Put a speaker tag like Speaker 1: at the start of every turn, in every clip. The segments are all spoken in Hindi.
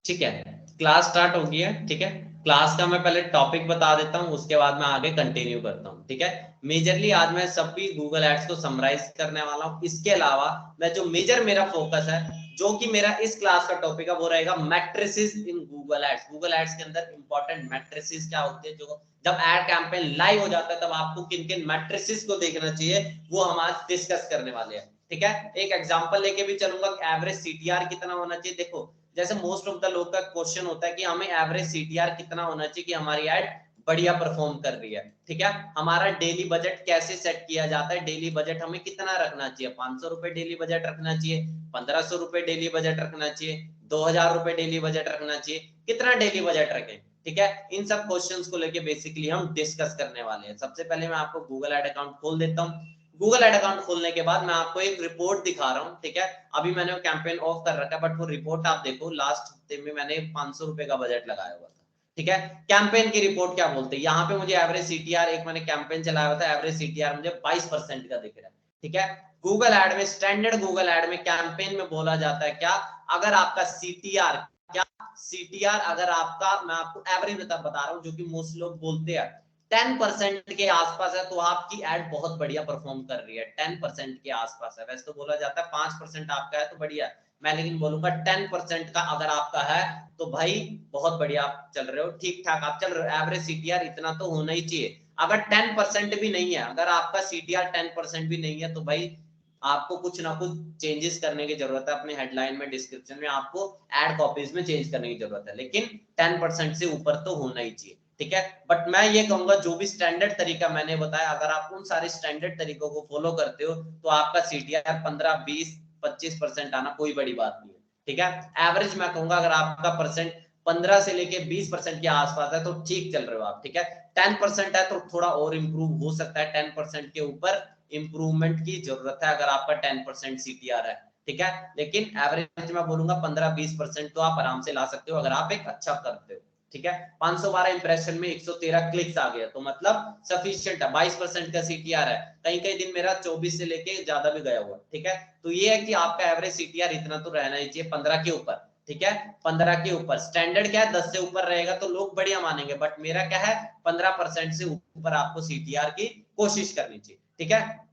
Speaker 1: ठीक है, क्लास स्टार्ट हो गई है। ठीक है, क्लास का मैं पहले टॉपिक बता देता हूँ, उसके बाद मैं आगे कंटिन्यू करता हूँ। ठीक है, मेजरली आज मैं सभी गूगल एड्स को समराइज करने वाला हूँ। इसके अलावा मैं जो मेजर मेरा फोकस है, जो कि मेरा इस क्लास का टॉपिक है, वो रहेगा matrices in Google Ads. Google Ads के अंदर इंपॉर्टेंट मैट्रिसेस क्या होते हैं, जो जब एड कैंपेन लाइव हो जाता है तब आपको किन किन मैट्रिसेस को देखना चाहिए, वो हम आज डिस्कस करने वाले हैं। ठीक है, एक एग्जांपल लेके भी चलूंगा, एवरेज सीटीआर कितना होना चाहिए। देखो, जैसे मोस्ट ऑफ द लोग का क्वेश्चन होता है कि हमें एवरेज सीटीआर कितना होना चाहिए कि हमारी एड बढ़िया परफॉर्म कर रही है। ठीक है, हमारा डेली बजट कैसे सेट किया जाता है, डेली बजट हमें कितना रखना चाहिए, 500 रुपए डेली बजट रखना चाहिए, 1500 रुपए डेली बजट रखना चाहिए, 2000 रुपए डेली बजट रखना चाहिए, कितना डेली बजट रखें। ठीक है, इन सब क्वेश्चंस को लेके बेसिकली हम डिस्कस करने वाले हैं। सबसे पहले मैं आपको गूगल एड अकाउंट खोल देता हूँ। गूगल एड अकाउंट खोलने के बाद मैं आपको एक रिपोर्ट दिखा रहा हूँ। ठीक है, अभी मैंने कैंपेन ऑफ कर रखा है, बट वो रिपोर्ट आप देखो, लास्ट हफ्ते में मैंने 500 रुपए का बजट लगाया हुआ था। ठीक है, कैंपेन की रिपोर्ट क्या बोलते हैं, यहाँ पे मुझे एवरेज सीटीआर, एक मैंने कैंपेन चलाया हुआ था, एवरेज सीटीआर मुझे 22% का दिख रहा है। ठीक है, गूगल एड में, स्टैंडर्ड गूगल एड में कैंपेन में बोला जाता है क्या, अगर आपका सीटीआर, क्या सीटीआर, अगर आपका, मैं आपको एवरेज बता रहा हूँ जो कि मोस्ट लोग बोलते हैं 10% के आसपास है, तो आपकी एड बहुत बढ़िया परफॉर्म कर रही है। 10% के आसपास है, वैसे तो बोला जाता है 5% आपका है तो बढ़िया है, मैं लेकिन बोलूंगा 10% का अगर आपका है तो भाई बहुत बढ़िया आप चल रहे हो, ठीक ठाक आप चल रहे हो। एवरेज सीटीआर इतना तो होना ही चाहिए। अगर 10% भी नहीं है, अगर आपका सीटीआर 10% भी नहीं है, तो भाई आपको कुछ ना कुछ चेंजेस करने की जरूरत है। अपने हेडलाइन में, डिस्क्रिप्शन में आपको एड कॉपीज में चेंज करने की जरूरत है, लेकिन 10% से ऊपर तो होना ही चाहिए। ठीक है, बट मैं ये कहूंगा जो भी स्टैंडर्ड तरीका मैंने बताया, अगर आप उन सारे स्टैंडर्ड तरीकों को फॉलो करते हो तो आपका सीटीआर 15, 20, 25% आना कोई बड़ी बात नहीं है। ठीक है, एवरेज मैं कहूंगा अगर आपका परसेंट 15 से लेके 20% के आसपास है तो ठीक चल रहे हो आप। ठीक है, 10% है तो थोड़ा और इंप्रूव हो सकता है, 10% के ऊपर इंप्रूवमेंट की जरूरत है अगर आपका 10% सीटीआर है। ठीक है, लेकिन एवरेज मैं बोलूंगा 15-20% तो आप आराम से ला सकते हो अगर आप एक अच्छा करते हो। ठीक है, 512 इंप्रेशन में 113 क्लिक्स आ गया, तो मतलब सफिशिएंट है। 22% का सीटीआर है, कहीं कहीं दिन मेरा 24 से लेके ज्यादा भी गया हुआ। ठीक है, तो ये है कि आपका एवरेज सीटीआर इतना तो रहना ही चाहिए, 15 के ऊपर। ठीक है, 15 के ऊपर। स्टैंडर्ड क्या है, 10 से ऊपर रहेगा तो लोग बढ़िया मानेंगे, बट मेरा क्या है, 15% से ऊपर आपको सीटीआर की कोशिश करनी चाहिए। ठीक है,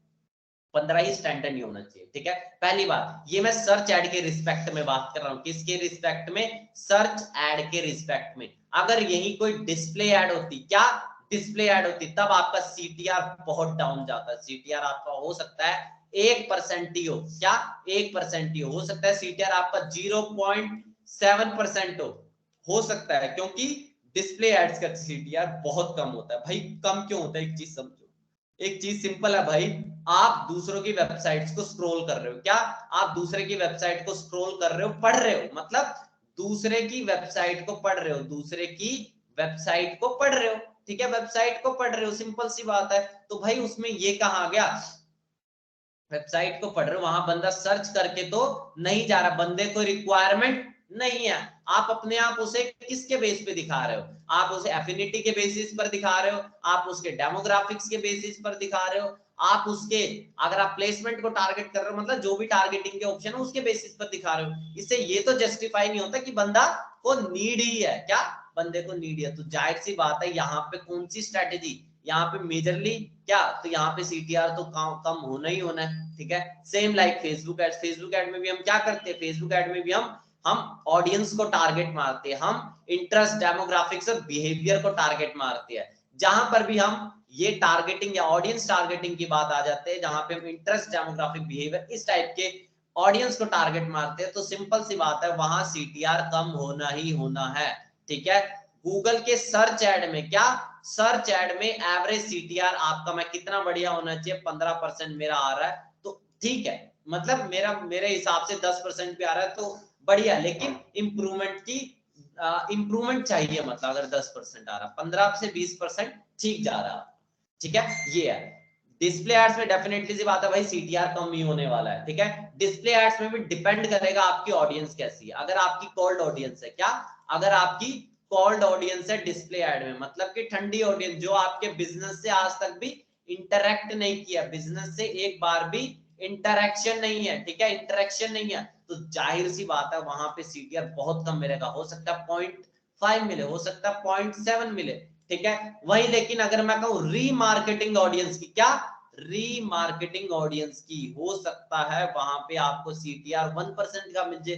Speaker 1: 15 ही स्टैंडर्ड नहीं होना चाहिए। ठीक है, पहली बात ये मैं सर्च एड के रिस्पेक्ट में बात कर रहा हूं, किसके रिस्पेक्ट में, सर्च एड के रिस्पेक्ट में। अगर यही कोई डिस्प्ले एड होती, क्या डिस्प्ले एड होती, तब आपका सीटीआर बहुत डाउन जाता है। सीटीआर आपका हो सकता है 1% ही हो, क्या 1% ही हो सकता है सीटीआर आपका 0.7% हो सकता है, क्योंकि डिस्प्ले एड्स का सीटीआर बहुत कम होता है। भाई कम क्यों होता है, एक चीज समझो, एक चीज सिंपल है भाई, आप दूसरों की वेबसाइट्स को स्क्रॉल कर रहे हो, क्या आप दूसरे की वेबसाइट को स्क्रॉल कर रहे हो, पढ़ रहे हो, मतलब दूसरे की वेबसाइट को पढ़ रहे हो, दूसरे की वेबसाइट को पढ़ रहे हो। ठीक है, वेबसाइट को पढ़ रहे हो, सिंपल सी बात है। तो भाई उसमें ये कहा गया, वेबसाइट को पढ़ रहे हो, वहां बंदा सर्च करके तो नहीं जा रहा, बंदे को रिक्वायरमेंट नहीं है। आप अपने आप उसे किसके बेस पे दिखा रहे हो, आप उसे एफिनिटी के बेसिस पर दिखा रहे हो, आप उसके डेमोग्राफिक्स के बेसिस पर दिखा रहे हो, आप उसके, अगर आप प्लेसमेंट को टारगेट कर रहे हो, मतलब जो भी टारगेटिंग के ऑप्शन है उसके बेसिस पर दिखा रहे हो। इससे ये तो जस्टिफाई नहीं होता कि बंदा को नीड ही है, क्या बंदे को नीड है, तो जाहिर सी बात है यहाँ पे कौन सी स्ट्रेटेजी, यहाँ पे मेजरली क्या, तो यहाँ पे सीटीआर तो कम होना ही होना है। ठीक है, same like Facebook ad, Facebook ad में भी हम क्या करते हैं, फेसबुक एड में भी हम ऑडियंस को टारगेट मारते हैं, हम इंटरेस्ट, डेमोग्राफिक्स और बिहेवियर को टारगेट मारते हैं। जहां पर भी हम ये टारगेटिंग या ऑडियंस टारगेटिंग की बात आ जाते हैं, जहां पे हम इंटरेस्ट, डेमोग्राफिक, बिहेवियर इस टाइप के ऑडियंस को टारगेट मारते हैं, तो सिंपल सी बात है वहां सीटीआर कम होना ही होना है। ठीक है, गूगल के सर्च एड में क्या, सर्च एड में एवरेज सीटीआर आपका मैं कितना बढ़िया होना चाहिए, 15% मेरा आ रहा है तो ठीक है, मतलब मेरे हिसाब से 10% भी आ रहा है तो बढ़िया, लेकिन इंप्रूवमेंट की इंप्रूवमेंट चाहिए, मतलब अगर 10% आ रहा, 15 से 20% ठीक जा रहा। ठीक है, ये है। डिस्प्ले एड्स में डेफिनेटली सी बात है भाई सीटीआर कम ही होने वाला है। ठीक है, डिस्प्ले एड्स में भी डिपेंड करेगा आपकी ऑडियंस कैसी है। अगर आपकी कोल्ड ऑडियंस है, क्या अगर आपकी कोल्ड ऑडियंस है डिस्प्ले एड में, मतलब कि ठंडी ऑडियंस जो आपके बिजनेस से आज तक भी इंटरेक्ट नहीं किया, बिजनेस से एक बार भी इंटरेक्शन नहीं है, ठीक है, इंटरेक्शन नहीं है, तो जाहिर सी बात है वहां पे सीटीआर बहुत कम मिलेगा, हो सकता है 0.5 मिले, हो सकता है 0.7 मिले, ठीक है। वही लेकिन अगर मैं कहूँ रीमार्केटिंग ऑडियंस की, क्या रीमार्केटिंग ऑडियंस की, हो सकता है वहां पे आपको सीटीआर 1% का मिल जाए,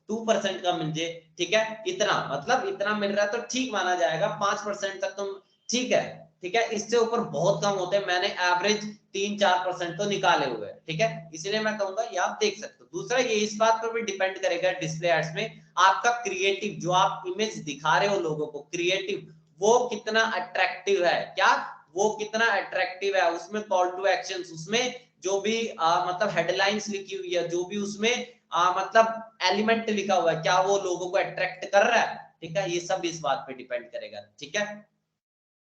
Speaker 1: 2% का मिल जाए, ठीक है। इतना मतलब इतना मिल रहा है तो ठीक माना जाएगा, 5% तक तुम ठीक है, ठीक है। इससे ऊपर बहुत कम होते हैं, मैंने एवरेज 3-4% तो निकाले हुए हैं, ठीक है। इसलिए मैं कहूंगा ये आप देख सकते हो। दूसरा ये इस बात पर भी डिपेंड करेगा डिस्प्ले एड्स में, आपका क्रिएटिव जो आप इमेज दिखा रहे हो लोगों को, क्रिएटिव वो कितना अट्रैक्टिव है, क्या वो कितना अट्रैक्टिव है, उसमें कॉल टू एक्शंस, उसमें जो भी मतलब हेडलाइंस लिखी हुई है, जो भी उसमें मतलब एलिमेंट लिखा हुआ है, क्या वो लोगों को अट्रैक्ट कर रहा है, ठीक है। ये सब इस बात पे डिपेंड करेगा, ठीक है।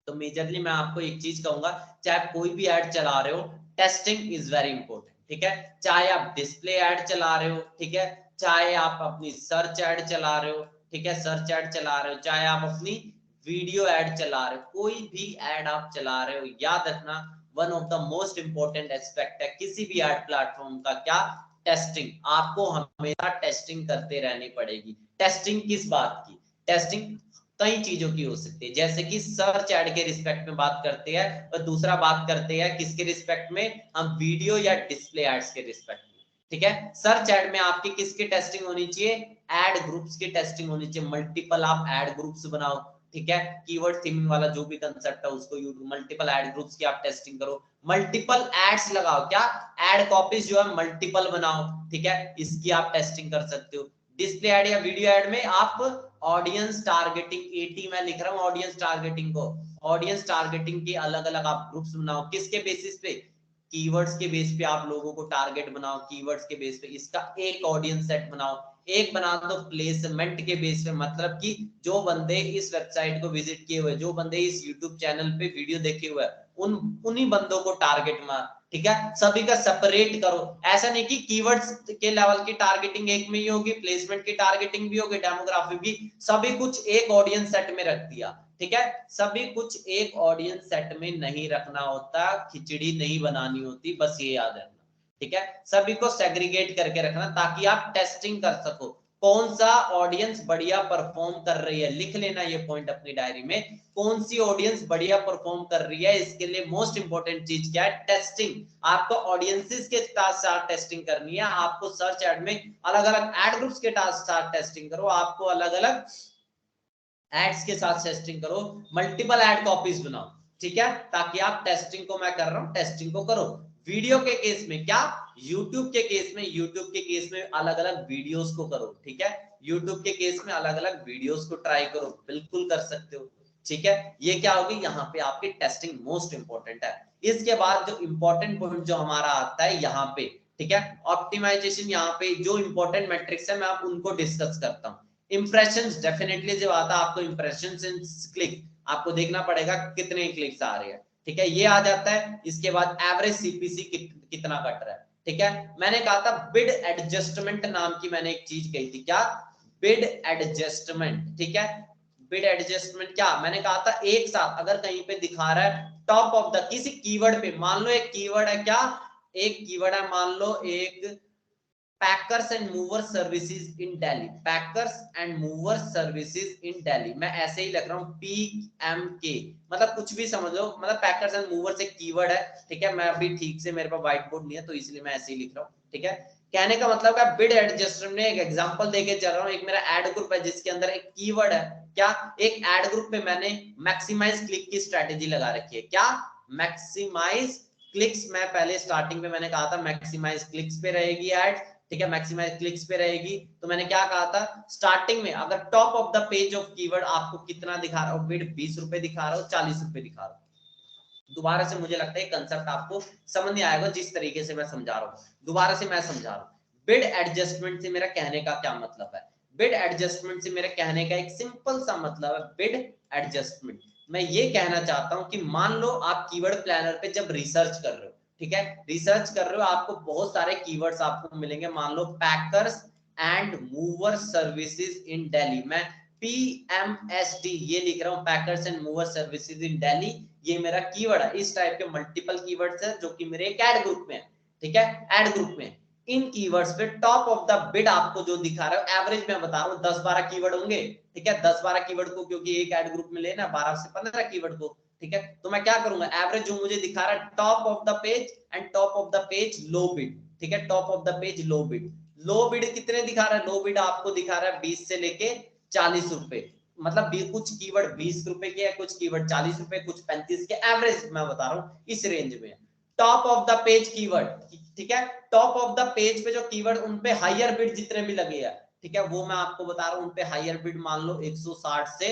Speaker 1: तो मेजरली मैं आपको एक चीज कहूंगा, चाहे कोई भी ऐड चला रहे हो, टेस्टिंग इज वेरी इंपॉर्टेंट, ठीक है। चाहे आप डिस्प्ले ऐड चला रहे हो, ठीक है, चाहे आप अपनी सर्च ऐड चला रहे हो, ठीक है, सर्च ऐड चला रहे हो, चाहे आप अपनी वीडियो ऐड चला रहे हो, कोई भी ऐड आप चला रहे हो, याद रखना one of the most important aspect है किसी भी ऐड प्लेटफॉर्म का, क्या, टेस्टिंग। आपको हमेशा टेस्टिंग करते रहनी पड़ेगी। टेस्टिंग किस बात की, टेस्टिंग कई चीजों की हो सकती है, जैसे कि सर्च ऐड के रिस्पेक्ट में बात करते हैं, और दूसरा बात करते हैं किसके रिस्पेक्ट में, हम वीडियो या डिस्प्ले एड्स के रिस्पेक्ट में, ठीक है। सर्च ऐड में आपकी किसकी टेस्टिंग होनी चाहिए, एड ग्रुप्स की टेस्टिंग होनी चाहिए, मल्टीपल आप एड ग्रुप्स बनाओ, ठीक है। कीवर्ड थीमिंग वाला जो भी कंसेप्ट है उसको यूज, मल्टीपल एड ग्रुप्स की आप टेस्टिंग करो, मल्टीपल एड्स लगाओ, क्या एड कॉपीज जो है मल्टीपल बनाओ, ठीक है, इसकी आप टेस्टिंग कर सकते हो। डिस्प्ले ऐड या वीडियो ऐड में आप ऑडियंस टारगेटिंग, 80 मैं लिख रहा हूं ऑडियंस टारगेटिंग को, ऑडियंस टारगेटिंग के अलग अलग आप ग्रुप्स बनाओ, किसके बेसिस पे, कीवर्ड्स के बेस पे आप लोगों को टारगेट बनाओ, कीवर्ड्स के बेस पे इसका एक ऑडियंस सेट बनाओ, एक बना दो प्लेसमेंट के बेस पे, मतलब कि जो बंदे इस वेबसाइट को विजिट किए हुए, जो बंदे इस यूट्यूब चैनल पे वीडियो देखे हुए उन उन्हीं बंदों को टारगेट मार, ठीक है। सभी का सेपरेट करो, ऐसा नहीं कि कीवर्ड्स के लेवल की टारगेटिंग एक में ही होगी, प्लेसमेंट की टारगेटिंग भी होगी, डेमोग्राफी भी, सभी कुछ एक ऑडियंस सेट में रख दिया, ठीक है। सभी कुछ एक ऑडियंस सेट में नहीं रखना होता, खिचड़ी नहीं बनानी होती, बस ये याद रखना, ठीक है। सभी को सेग्रीगेट करके रखना ताकि आप टेस्टिंग कर सको, कौन सा ऑडियंस बढ़िया परफॉर्म कर रही है, लिख लेना ये पॉइंट अपनी डायरी में, कौन सी ऑडियंस बढ़िया परफॉर्म कर रही है। इसके लिए मोस्ट इंपोर्टेंट चीज क्या है, टेस्टिंग। आपको ऑडियंसेस के साथ टेस्टिंग करनी है, आपको सर्च ऐड में अलग अलग एड ग्रुप्स के साथ टेस्टिंग करो, आपको अलग अलग एड्स के साथ टेस्टिंग करो, मल्टीपल एड कॉपीज बनाओ, ठीक है, ताकि आप टेस्टिंग को, मैं कर रहा हूं टेस्टिंग को करो। वीडियो के केस में क्या, यूट्यूब के केस में, यूट्यूब के केस में अलग अलग वीडियोस को करो, ठीक है। यूट्यूब के केस में अलग अलग वीडियोस को ट्राई करो, बिल्कुल कर सकते हो, ठीक है। ये क्या होगी, यहाँ पे आपकी टेस्टिंग मोस्ट इंपॉर्टेंट है। इसके बाद जो इंपॉर्टेंट पॉइंट जो हमारा आता है यहाँ पे, ठीक है, ऑप्टिमाइजेशन, यहाँ पे जो इंपॉर्टेंट मैट्रिक्स है मैं आप उनको डिस्कस करता हूँ। इंप्रेशंस, डेफिनेटली जब आता है आपको इंप्रेशंस एंड क्लिक, आपको देखना पड़ेगा कितने क्लिक्स आ रहे हैं, ठीक है, ये आ जाता है। इसके बाद एवरेज सीपीसी कितना कट रहा है, ठीक है। मैंने कहा था बिड एडजस्टमेंट नाम की मैंने एक चीज कही थी, क्या, बिड एडजस्टमेंट, ठीक है। बिड एडजस्टमेंट क्या, मैंने कहा था एक साथ अगर कहीं पे दिखा रहा है टॉप ऑफ द किसी कीवर्ड पे, मान लो एक कीवर्ड है, क्या, एक कीवर्ड है, मान लो एक packers and mover services in Delhi, packers and mover services in Delhi, मैं ऐसे ही लिख रहा हूं PMK, मतलब कुछ भी समझ लो, मतलब पैकर्स एंड मूवर्स एक कीवर्ड है, ठीक है। मैं अभी ठीक से, मेरे पास व्हाइट बोर्ड नहीं है तो इसलिए मैं ऐसे ही लिख रहा हूं, ठीक है। कहने का मतलब क्या, बिड एडजस्टमेंट में एक एग्जांपल देके चल रहा हूं, एक मेरा एड ग्रुप है जिसके अंदर एक कीवर्ड है, क्या, एक एड ग्रुप पे मैंने मैक्सिमाइज क्लिक की स्ट्रेटेजी लगा रखी है, क्या, मैक्सिमाइज क्लिक्स, मैं पहले स्टार्टिंग में मैंने कहा था मैक्सिमाइज क्लिक्स पे रहेगी एड, ठीक है, मैक्सिमाइज क्लिक्स पे रहेगी। तो मैंने क्या कहा था स्टार्टिंग में, अगर top of the page of keyword आपको कितना दिखा रहा हो, बिड 20 रुपए दिखा रहा हो, 40 रुपए दिखा रहा हो। दोबारा से मुझे लगता है कंसेप्ट आपको समझ नहीं आएगा जिस तरीके से मैं समझा रहा हूँ, दोबारा से मैं समझा रहा हूँ। बिड एडजस्टमेंट से मेरा कहने का क्या मतलब है, बिड एडजस्टमेंट से मेरे कहने का एक सिंपल सा मतलब है, बिड एडजस्टमेंट, मैं ये कहना चाहता हूं कि मान लो आप कीवर्ड प्लानर पे जब रिसर्च कर रहे हो, ठीक है, रिसर्च कर रहे हो, आपको बहुत सारे कीवर्ड्स आपको मिलेंगे, मान लो packers and mover services in Delhi, मैं PMSD ये लिख रहा हूं, packers and mover services in Delhi, ये मेरा कीवर्ड है। इस टाइप के मल्टीपल कीवर्ड्स है जो कि मेरे एक एड ग्रुप में है, ठीक है, एड ग्रुप में इन कीवर्ड्स पे टॉप ऑफ द बिड आपको जो दिखा रहा है, एवरेज मैं बता रहा हूँ 10-12 कीवर्ड होंगे, ठीक है, 10-12 कीवर्ड को, क्योंकि एक एड ग्रुप में लेना 12 से 15 कीवर्ड को, ठीक है, तो मैं क्या करूंगा, एवरेज जो मुझे दिखा रहा है top of the page and top of the page low bid, ठीक है, top of the page low bid, low bid कितने दिखा रहा है, लो बिड आपको दिखा रहा है 20 से लेके 40 रुपए, मतलब कुछ कीवर्ड 20 रुपए के है, कुछ कीवर्ड 40 रुपए, कुछ 35 के, एवरेज मैं बता रहा हूँ इस रेंज में। Top of the page keyword, ठीक है, टॉप ऑफ द पेज पे जो कीवर्ड उन पे हायर बिड जितने भी लगे हैं, ठीक है, वो मैं आपको बता रहा हूं, उन पे हायर बिड मान लो 160 से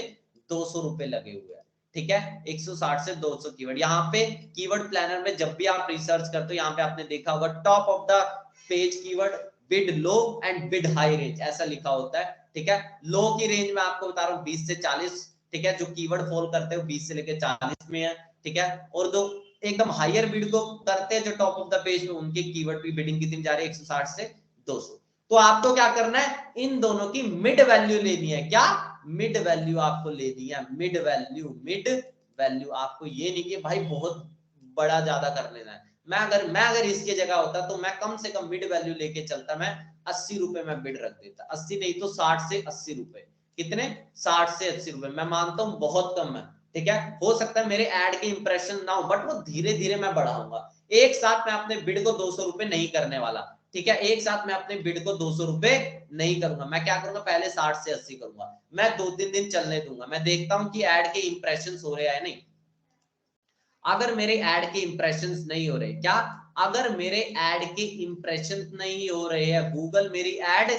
Speaker 1: 200 रुपए लगे हुए हैं, ठीक है, 160 से 200 कीवर्ड। यहाँ पे कीवर्ड प्लानर में जब भी आप रिसर्च करते हो, यहाँ पे आपने देखा होगा top of the page keyword bid low and bid high range ऐसा लिखा होता है, ठीक है, लो की रेंज में आपको बता रहा हूँ 20 से 40, ठीक है, जो कीवर्ड फॉल करते हो 20 से लेकर 40 में है, ठीक है, और जो एकदम हायर बिड को करते हैं जो टॉप ऑफ द पेज में, उनके कीवर्ड की बिडिंग कितनी जा रही है 160 से 200। तो आपको क्या करना है, इन दोनों की मिड वैल्यू लेनी है, क्या मिड वैल्यू आपको लेनी है, मिड वैल्यू, मिड वैल्यू आपको, ये नहीं कि भाई बहुत बड़ा ज्यादा कर लेना है। मैं अगर इसकी जगह होता तो मैं कम से कम मिड वैल्यू लेके चलता, मैं 80 रुपए में बिड रख देता, 80 नहीं तो 60 से 80 रुपए, कितने, 60 से 80 रुपए, मैं मानता हूं बहुत कम है, ठीक है, हो सकता है मेरे ऐड के इंप्रेशन ना हो, बट वो धीरे धीरे मैं बढ़ाऊंगा, एक साथ मैं अपने बिड को 200 रुपए नहीं करने वाला, ठीक है, एक साथ मैं अपने बिड को 200 रुपए नहीं करूंगा, मैं क्या करूंगा, पहले 60 से 80 करूंगा, मैं 2-3 दिन चलने दूंगा, मैं देखता हूं कि ऐड के इंप्रेशन हो रहे हैं नहीं, अगर मेरे ऐड के इंप्रेशंस नहीं हो रहे, क्या, अगर मेरे ऐड के इंप्रेशन नहीं हो रहे हैं, गूगल मेरी ऐड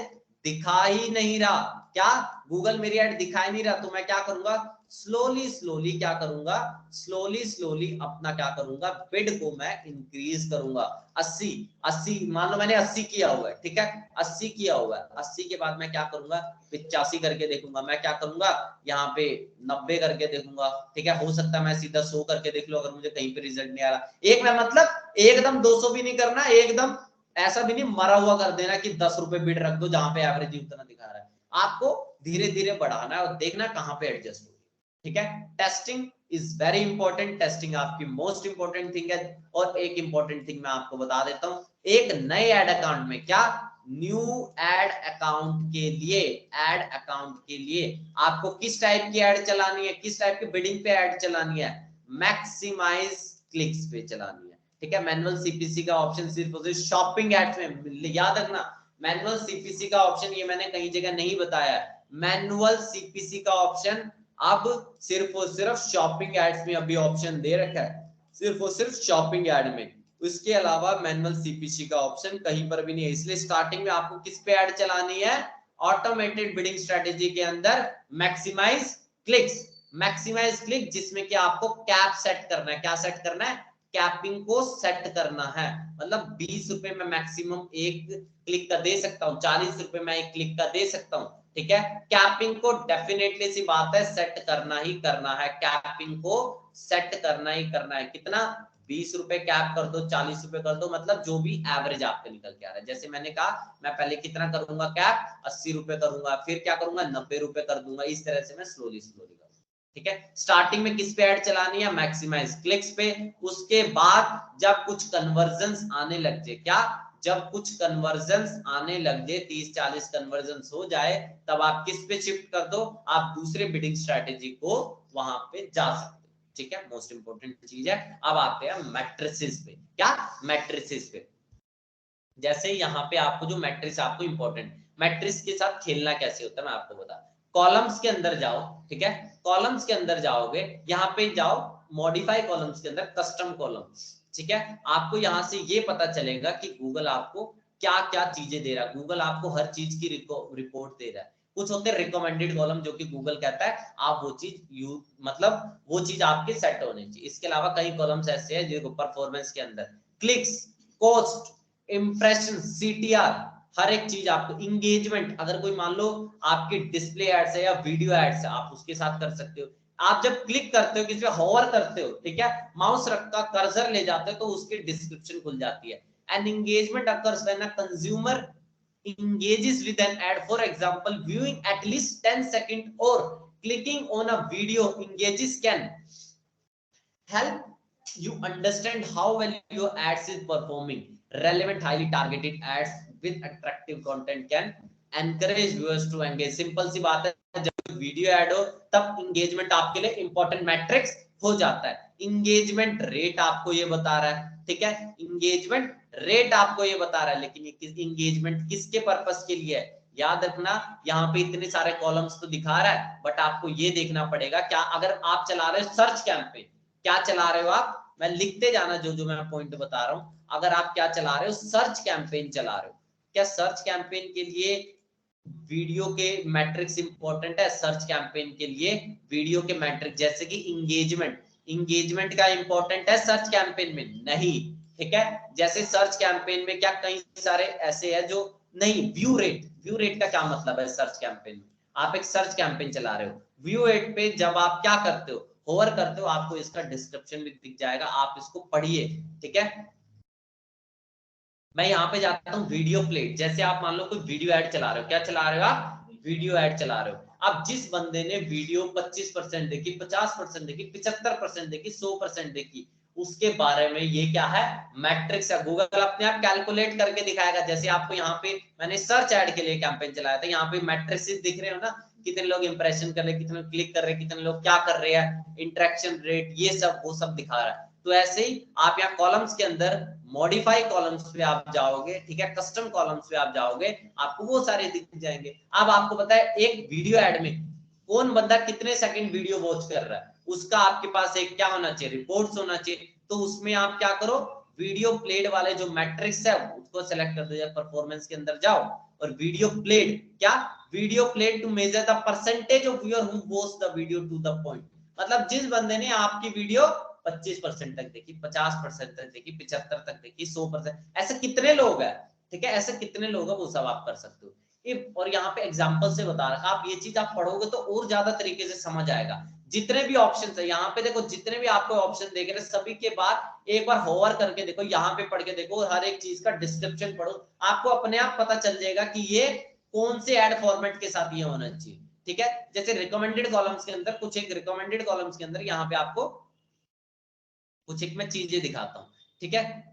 Speaker 1: दिखा ही नहीं रहा, क्या, गूगल मेरी ऐड दिखा ही नहीं रहा, तो मैं क्या करूंगा, स्लोली स्लोली क्या करूंगा, स्लोली स्लोली अपना क्या करूंगा, बिड को मैं इंक्रीज करूंगा, 80 80 मान लो मैंने 80 किया हुआ है, ठीक है, 80 किया हुआ है, 80 के बाद मैं क्या करूंगा, 85 करके देखूंगा, मैं क्या करूंगा, यहाँ पे 90 करके देखूंगा, ठीक है, हो सकता है मैं सीधा 100 करके देख लूं अगर मुझे कहीं पे रिजल्ट नहीं आ रहा, एक मैं मतलब एकदम 200 भी नहीं करना, एकदम ऐसा भी नहीं मरा हुआ कर देना कि 10 रुपए बिड रख दो जहां पे एवरेज उतना दिखा रहा है, आपको धीरे धीरे बढ़ाना है और देखना कहां पे एडजस्ट होगी, ठीक है, testing is very important, testing आपकी मोस्ट इंपॉर्टेंट थिंग है। और एक इंपॉर्टेंट थिंग मैं आपको बता देता हूं, एक नए एड अकाउंट में, क्या, न्यू एड अकाउंट के लिए, एड अकाउंट के लिए आपको किस टाइप की एड चलानी है, किस टाइप की बिडिंग पे एड चलानी है, मैक्सिमाइज क्लिक्स पे चलानी है, ठीक है, मैनुअल सीपीसी का ऑप्शन सिर्फ शॉपिंग एड्स में, याद रखना मैनुअल सीपीसी का ऑप्शन ये मैंने कहीं जगह नहीं बताया, मैनुअल सीपीसी का ऑप्शन अब सिर्फ और सिर्फ शॉपिंग एड्स में अभी ऑप्शन दे रखा है, सिर्फ और सिर्फ शॉपिंग एड में, उसके अलावा मैनुअल सीपीसी का ऑप्शन कहीं पर भी नहीं है, इसलिए स्टार्टिंग में आपको किस पे ऐड चलानी है, ऑटोमेटेड बिडिंग स्ट्रेटेजी के अंदर मैक्सिमाइज क्लिक्स, मैक्सिमाइज क्लिक, जिसमें कि आपको कैप सेट करना है, क्या सेट करना है, कैपिंग को सेट करना है, मतलब 20 रुपए में मैक्सिमम एक क्लिक का दे सकता हूं, 40 रुपए में एक क्लिक का दे सकता हूं, ठीक है, कैपिंग को डेफिनेटली सी बात है सेट करना ही करना है, कैपिंग को सेट करना ही करना है, कितना, 20 रुपए कैप कर दो, 40 रुपए कर दो, मतलब जो भी एवरेज आपके निकल के आ रहा है, जैसे मैंने कहा मैं पहले कितना करूंगा कैप, 80 रुपए करूंगा, फिर क्या करूंगा 90 रुपए कर दूंगा, इस तरह से मैं स्लोली स्लोली करूंगा, ठीक है, स्टार्टिंग में किस पे ऐड चलानी है, मैक्सिमाइज क्लिक्स पे, उसके बाद जब कुछ कन्वर्जन्स आने लग जाए, क्या, जब कुछ कन्वर्जन्स आने लग जाए, 30-40 कन्वर्जन्स हो जाए, तब आप किस पे शिफ्ट कर दो, आप दूसरे बिडिंग स्ट्रेटेजी को वहां पे जा सकते, ठीक है, मोस्ट इंपोर्टेंट चीज है। अब आते हैं मैट्रिसेस पे, क्या, मैट्रिसेस पे, जैसे यहाँ पे आपको जो मैट्रिक्स आपको इंपॉर्टेंट, मैट्रिक्स के साथ खेलना कैसे होता है मैं आपको बता, कॉलम्स के अंदर जाओ, ठीक है, कॉलम्स के अंदर जाओगे, यहाँ पे जाओ मॉडिफाई कॉलम्स के अंदर कस्टम कॉलम्स, ठीक है, आपको यहाँ से ये पता चलेगा कि गूगल आपको क्या क्या चीजें दे रहा है, गूगल आपको हर चीज की रिपोर्ट दे रहा है, कुछ होते हैं रिकमेंडेड कॉलम जो कि गूगल कहता है आप वो चीज यू, मतलब वो चीज आपके सेट होनी चाहिए, इसके अलावा कई कॉलम्स ऐसे हैं जो परफॉर्मेंस के अंदर, क्लिक्स, कॉस्ट, इंप्रेशन, सीटीआर, हर एक चीज आपको, इंगेजमेंट, अगर कोई मान लो आपकी डिस्प्ले एड्स है या वीडियो एड्स है आप उसके साथ कर सकते हो, आप जब क्लिक करते हो किसी पे होवर करते हो, ठीक है, माउस रखकर कर्सर ले जाते हो तो उसकी डिस्क्रिप्शन खुल जाती है, an engagement occurs when a consumer engages with an ad, for example viewing at least 10 seconds or clicking on a video engages can help you understand how well your ads is performing, relevant highly targeted ads with attractive content can encourage viewers to engage। Simple सी बात है, जब वीडियो ऐड हो तब इंगेजमेंट आपके लिए इंपॉर्टेंट मैट्रिक्स हो जाता है। इंगेजमेंट रेट आपको ये बता रहा है, ठीक है, इंगेजमेंट रेट आपको ये बता रहा है, लेकिन ये इंगेजमेंट किसके पर्पस के लिए है? याद रखना, यहाँ पे इतने सारे कॉलम्स तो दिखा रहा है, बट आपको ये देखना पड़ेगा क्या अगर आप चला रहे हो सर्च कैंपेन, क्या चला रहे हो आप, मैं लिखते जाना जो जो मैं पॉइंट बता रहा हूं, अगर आप क्या चला रहे हो, सर्च कैंपेन चला रहे हो, क्या सर्च कैंपेन के लिए वीडियो के मैट्रिक्स इंपॉर्टेंट है? सर्च कैंपेन के लिए वीडियो के मैट्रिक्स जैसे कि इंगेजमेंट का इंपॉर्टेंट है सर्च कैंपेन में? नहीं, ठीक है। जैसे सर्च कैंपेन में क्या कई सारे ऐसे है जो नहीं, व्यू रेट का क्या मतलब है? सर्च कैंपेन में आप एक सर्च कैंपेन चला रहे हो, व्यू रेट पे जब आप क्या करते हो, होवर करते हो, आपको इसका डिस्क्रिप्शन भी दिख जाएगा, आप इसको पढ़िए, ठीक है। मैं यहाँ पे जाता हूँ वीडियो प्लेट। जैसे आप मान लो कोई वीडियो ऐड चला रहे हो, क्या चला रहे हो आप? वीडियो ऐड चला रहे हो। अब जिस बंदे ने वीडियो 25% देखी, 50% देखी, 75% देखी, 100% देखी, उसके बारे में ये क्या है? मैट्रिक्स है। गूगल अपने आप कैलकुलेट करके दिखाएगा। जैसे आपको यहाँ पे मैंने सर्च ऐड के लिए कैंपेन चलाया था, यहाँ पे मैट्रिक्स दिख रहे हो ना, कितने लोग इंप्रेशन कर रहे, कितने क्लिक कर रहे, कितने लोग क्या कर रहे हैं, इंटरेक्शन रेट, ये सब वो सब दिखा रहा है। तो ऐसे ही आप यहाँ कॉलम्स के अंदर मॉडिफाई कॉलम्स पे आप जाओगे, ठीक है, कस्टम कॉलम्स पे आप जाओगे, आपको वो सारे दिख जाएंगे। अब आपको पता है एक वीडियो ऐड में कौन बंदा कितने सेकंड वीडियो वॉच कर रहा है, उसका आपके पास एक क्या होना चाहिए? रिपोर्ट्स होना चाहिए। तो उसमें आप क्या करो, वीडियो प्लेड वाले जो मैट्रिक्स है उसको सेलेक्ट कर दो, परफॉर्मेंस के अंदर जाओ और वीडियो प्लेड, क्या video played to measure the percentage of viewer who watch the video to the point. मतलब जिस बंदे ने आपकी वीडियो 25% तक देखी, 50% तक देखी, 75 तक देखी, 100%, ऐसे कितने लोग हैं, ठीक है, ऐसे कितने लोग हैं, वो सब आप कर सकते हो। और यहाँ पे एग्जांपल से बता रखा, आप ये चीज आप पढ़ोगे तो और ज्यादा तरीके से समझ आएगा। जितने भी ऑप्शन है यहाँ पे देखो, जितने भी आपको ऑप्शन देख रहे सभी के बाद एक बार होवर करके देखो, यहाँ पे पढ़ के देखो, हर एक चीज का डिस्क्रिप्शन पढ़ो, आपको अपने आप पता चल जाएगा कि ये कौन से एड फॉर्मेट के साथ ये होना चाहिए, ठीक है। जैसे रिकमेंडेड कॉलम्स के अंदर कुछ, एक रिकमेंडेड कॉलम्स के अंदर यहाँ पे आपको कुछ एक मैं चीजें दिखाता हूं, ठीक है।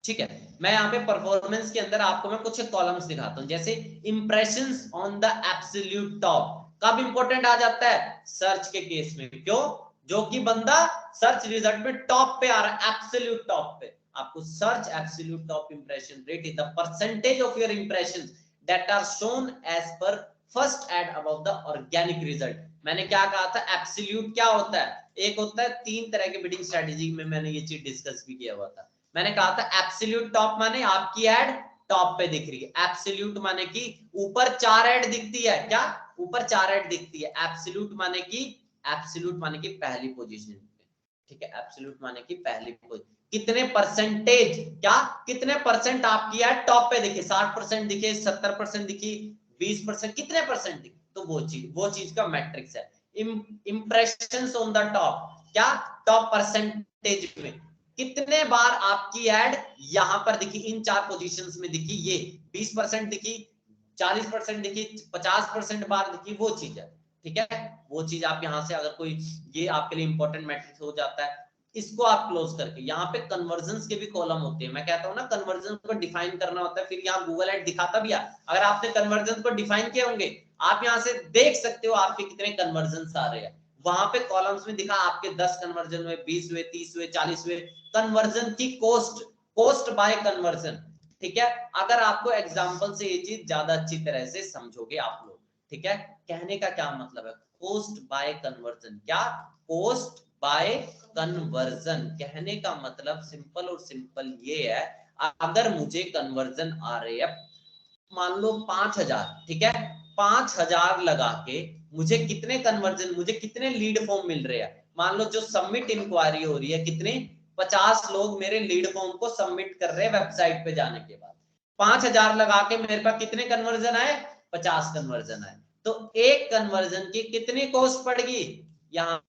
Speaker 1: ठीक है, मैं यहाँ पे परफॉर्मेंस के अंदर आपको मैं कुछ कॉलम्स दिखाता हूं। जैसे impressions on the absolute top कब इंपॉर्टेंट आ जाता है? सर्च के केस में। क्यों? जो कि बंदा सर्च रिजल्ट में टॉप पे आ रहा है, एब्सोल्यूट टॉप पे। आपको search absolute top impression rate is the percentage of your impressions that are shown as per first ad above the organic result. मैंने क्या कहा था? एब्सोल्यूट क्या होता है? एक होता है, तीन तरह के बिडिंग स्ट्रेटेजी में मैंने ये चीज डिस्कस भी किया हुआ था। मैंने कहा था एब्सोल्यूट टॉप माने आपकी एड टॉप पे दिख रही है, एब्सोल्यूट माने कि ऊपर 4 एड दिखती है, क्या ऊपर 4 एड दिखती है, एब्सोल्यूट माने कि पहली पोजीशन पे, ठीक है, एब्सोल्यूट माने कि पहली पोजीशन। कितने परसेंटेज, क्या कितने परसेंट आपकी एड टॉप पे दिखे, 60% दिखे, 70% दिखी, 20%, कितने परसेंट दिखे, तो वो चीज का मैट्रिक्स है। इंप्रेशंस ऑन द टॉप, क्या टॉप परसेंटेज में कितने बार आपकी एड यहां पर दिखी, इन 4 पोजीशंस में दिखी, ये 20% दिखी, 40% दिखी, 50% बार दिखी, वो चीज है, ठीक है। वो चीज आप यहां से अगर कोई, ये आपके लिए इंपॉर्टेंट मैट्रिक्स हो जाता है। इसको आप क्लोज करके, यहाँ पे कन्वर्जन के भी कॉलम होते हैं। मैं कहता हूँ ना, कन्वर्जन को डिफाइन करना होता है, फिर यहाँ गूगल एड दिखाता भी है। अगर आपने कन्वर्जन को डिफाइन किए होंगे, आप यहाँ से देख सकते हो आपके कितने कन्वर्जन आ रहे हैं। वहां पे कॉलम्स में दिखा आपके 10 कन्वर्जन हुए, 20 हुए, 30 हुए, 40 हुए। कन्वर्जन की कॉस्ट बाय कन्वर्जन, ठीक है। अगर आपको एग्जांपल से ये चीज ज्यादा अच्छी तरह से समझोगे आप लोग, ठीक है। कहने का क्या मतलब है? कॉस्ट बाय कन्वर्जन, क्या कॉस्ट बाय कन्वर्जन, कहने का मतलब सिंपल और सिंपल ये है, अगर मुझे कन्वर्जन आ रहे हैं मान लो 5000, ठीक है, 5000 लगा के मुझे कितने कन्वर्जन, मुझे कितने लीड फॉर्म मिल रहे हैं? मान लो जो सबमिट इंक्वायरी हो रही है, कितने 50 लोग मेरे लीड फॉर्म को सबमिट कर रहे हैं वेबसाइट पे जाने के बाद, 5000 लगा के मेरे पास कितने कन्वर्जन आए? 50 कन्वर्जन आए। तो एक कन्वर्जन की कितनी कॉस्ट पड़ेगी? यहाँ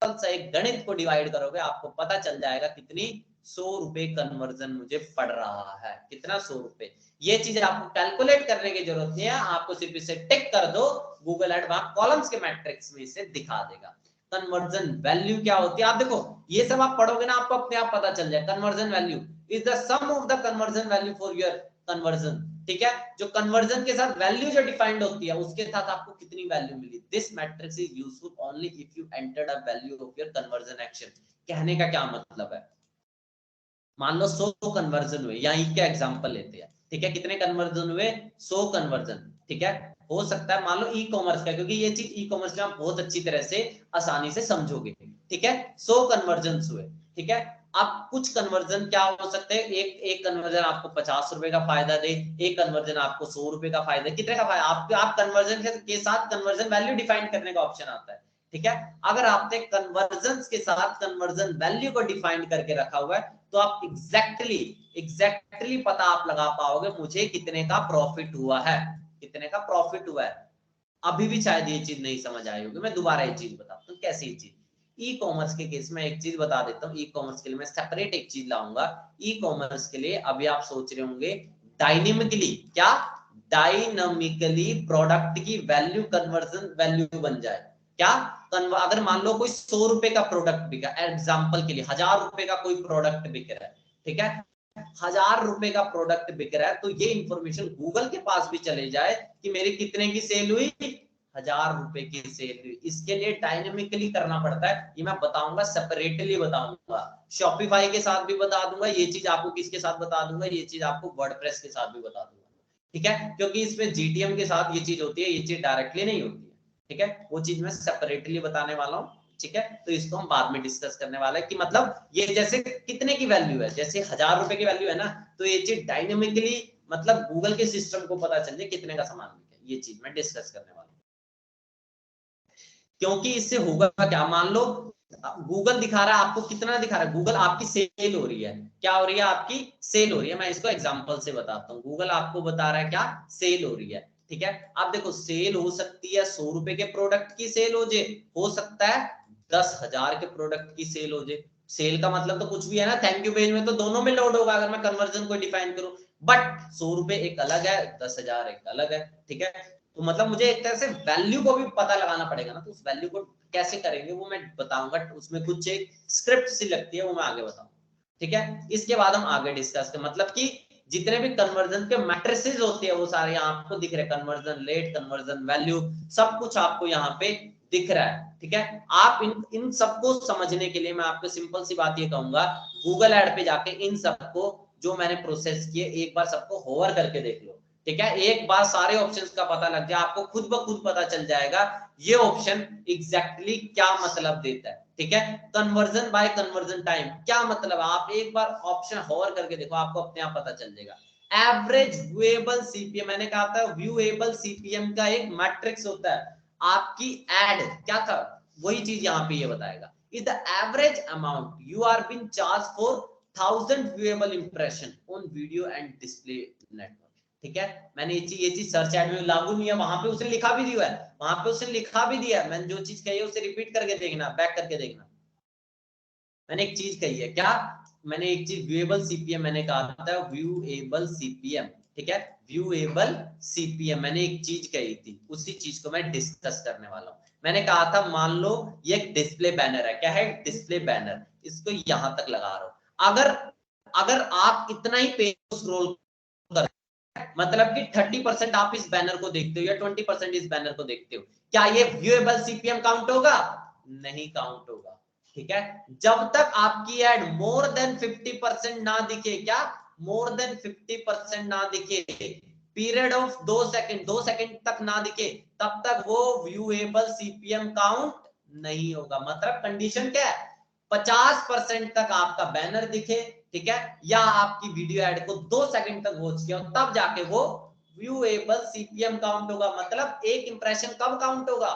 Speaker 1: से गणित को डिवाइड करोगे आपको पता चल जाएगा कितनी, 100 रुपए कन्वर्जन मुझे पड़ रहा है, कितना, 100 रुपए। ये चीज आपको कैलकुलेट करने की जरूरत नहीं है, आपको सिर्फ इसे टिक कर दो, गूगल एड वहां कॉलम्स के मैट्रिक्स में इसे दिखा देगा। कन्वर्जन वैल्यू क्या होती है, आप देखो ये सब आप पढ़ोगे ना आपको अपने आप पता चल जाए। Conversion value is the sum of the conversion value for your conversion, ठीक है। जो कन्वर्जन के साथ वैल्यू जो डिफाइंड होती है उसके साथ आपको कितनी वैल्यू मिली। This metrics is useful only if you entered a value of your conversion action. कहने का क्या मतलब है, मान लो 100 कन्वर्जन हुए, यहीं का एग्जांपल लेते हैं, ठीक है। कितने कन्वर्जन हुए, 100 कन्वर्जन, ठीक है। हो सकता है मान लो ई कॉमर्स का, क्योंकि ये चीज ई कॉमर्स में आप बहुत अच्छी तरह से आसानी से समझोगे, ठीक है। 100 कन्वर्जन हुए, ठीक है। अब कुछ कन्वर्जन क्या हो सकते हैं, एक कन्वर्जन आपको 50 रुपए का फायदा दे, एक कन्वर्जन आपको 100 रुपए का फायदा, कितने का फायदा, आप कन्वर्जन के साथ कन्वर्जन वैल्यू डिफाइन करने का ऑप्शन आता है, ठीक है। अगर आपने कन्वर्जन के साथ कन्वर्जन वैल्यू को डिफाइन करके रखा हुआ है तो आप एग्जैक्टली पता आप लगा पाओगे मुझे कितने का प्रॉफिट हुआ है, कितने का प्रॉफिट हुआ है। अभी भी शायद ये चीज नहीं समझ आई होगी, मैं दोबारा ये चीज बताता हूँ कैसी चीज। ई कॉमर्स के केस में एक चीज बता देता हूँ, ई कॉमर्स के लिए मैं सेपरेट एक चीज लाऊंगा। ई कॉमर्स के लिए अभी आप सोच रहे होंगे डायनेमिकली, क्या डायनामिकली प्रोडक्ट की वैल्यू कन्वर्जन वैल्यू बन जाए क्या। अगर मान लो कोई 100 रुपए का प्रोडक्ट बिका, एग्जाम्पल के लिए 1000 रुपए का कोई प्रोडक्ट बिक रहा है, ठीक है। 1000 रुपए का प्रोडक्ट बिक रहा है तो ये इंफॉर्मेशन गूगल के पास भी चले जाए कि मेरी कितने की सेल हुई, 1000 रुपए की सेल हुई। इसके लिए डायनेमिकली करना पड़ता है, ये मैं बताऊंगा, सेपरेटली बताऊंगा। शॉपिफाई के साथ भी बता दूंगा ये चीज, आपको किसके साथ बता दूंगा, ये चीज आपको वर्डप्रेस के साथ भी बता दूंगा, ठीक है। क्योंकि इसमें जीटीएम के साथ ये चीज होती है, ये चीज डायरेक्टली नहीं होती है, ठीक है। वो चीज मैं सेपरेटली बताने वाला हूँ, ठीक है। तो इसको हम बाद में डिस्कस करने वाले हैं कि मतलब ये जैसे कितने की वैल्यू है, जैसे 1000 रुपए की वैल्यू है ना, तो ये चीज डायनेमिकली मतलब गूगल के सिस्टम को पता चल जाए कितने का सामान बिका, ये चीज मैं डिस्कस करने वाला हूँ। क्योंकि इससे होगा क्या, मान लो गूगल दिखा रहा है आपको, कितना दिखा रहा है, गूगल आपकी सेल हो रही है, क्या हो रही है, आपकी सेल हो रही है। मैं इसको एग्जांपल से बताता हूँ, गूगल आपको बता रहा है क्या, सेल हो रही है, ठीक है। आप देखो सेल हो सकती है 100 रुपए के प्रोडक्ट की सेल हो सकता है 10,000 के प्रोडक्ट की सेल हो जाए। सेल का मतलब तो कुछ भी है ना, थैंक यू पेज में तो दोनों में लोड होगा अगर मैं कन्वर्जन को डिफाइन करूं, बट 100 रुपए एक अलग है, 10,000 एक अलग है, ठीक है। तो मतलब मुझे एक तरह से वैल्यू को भी पता लगाना पड़ेगा ना, तो उस वैल्यू को कैसे करेंगे वो मैं बताऊंगा, उसमें कुछ एक स्क्रिप्ट सी लगती है वो मैं आगे बताऊंगा, ठीक है। इसके बाद हम आगे डिस्कस करें, मतलब कि जितने भी कन्वर्जन के मैट्रिसेस होते हैं वो सारे आपको दिख रहे हैं, कन्वर्जन रेट, कन्वर्जन वैल्यू, सब कुछ आपको यहाँ पे दिख रहा है, ठीक है। आप इन सबको समझने के लिए मैं आपको सिंपल सी बात ये कहूंगा, गूगल ऐड पे जाके इन सबको जो मैंने प्रोसेस किए एक बार सबको होवर करके देख लो, ठीक है। एक बार सारे ऑप्शंस का पता लग जाए, आपको खुद ब खुद पता चल जाएगा ये ऑप्शन एग्जैक्टली क्या मतलब देता है, ठीक है। कन्वर्जन बाय कन्वर्जन टाइम क्या मतलब है, आप एक बार ऑप्शन होवर करके देखो, आपको अपने आप पता चल जाएगा। एवरेज व्यूएबल सीपीएम, मैंने कहा था व्यूएबल सीपीएम का एक मैट्रिक्स होता है, आपकी एड क्या था वही चीज यहाँ पे ये बताएगा, is the average amount you are been charge for 1000 viewable impression on video and display network, ठीक है। मैंने ये चीज सर्च एड में लागू नहीं है, वहां पे उसने लिखा भी दिया है, वहां पे उसने लिखा भी दिया है, मैंने जो चीज कही है उसे रिपीट करके देखना, बैक करके देखना। मैंने एक चीज कही है क्या, मैंने एक चीज व्यूएबल सीपीएम मैंने कहा था, व्यूएबल सीपीएम, ठीक है। व्यूएबल सीपीएम मैंने एक चीज कही थी, उसी चीज को मैं डिस्कस करने वाला हूँ। मैंने कहा था मान लो ये एक डिस्प्ले बैनर है, क्या है, डिस्प्ले बैनर, इसको यहां तक लगा रहा हूं, अगर अगर आप इतना ही पेज स्क्रॉल कर, मतलब कि 30% आप इस बैनर को देखते हो या 20% इस बैनर को देखते हो, क्या ये व्यूएबल सीपीएम काउंट होगा, नहीं काउंट होगा, ठीक है। जब तक आपकी एड मोर देन 50% ना दिखे, क्या मोर देन 50% ना दिखे, पीरियड ऑफ 2 सेकंड तक ना दिखे, तब तक वो व्यूएबल सीपीएम काउंट नहीं होगा। मतलब कंडीशन क्या है, 50% तक आपका बैनर दिखे, ठीक है, या आपकी वीडियो एड को 2 सेकंड तक वॉच किया तब जाके वो व्यूएबल सीपीएम काउंट होगा। मतलब एक इंप्रेशन कब काउंट होगा,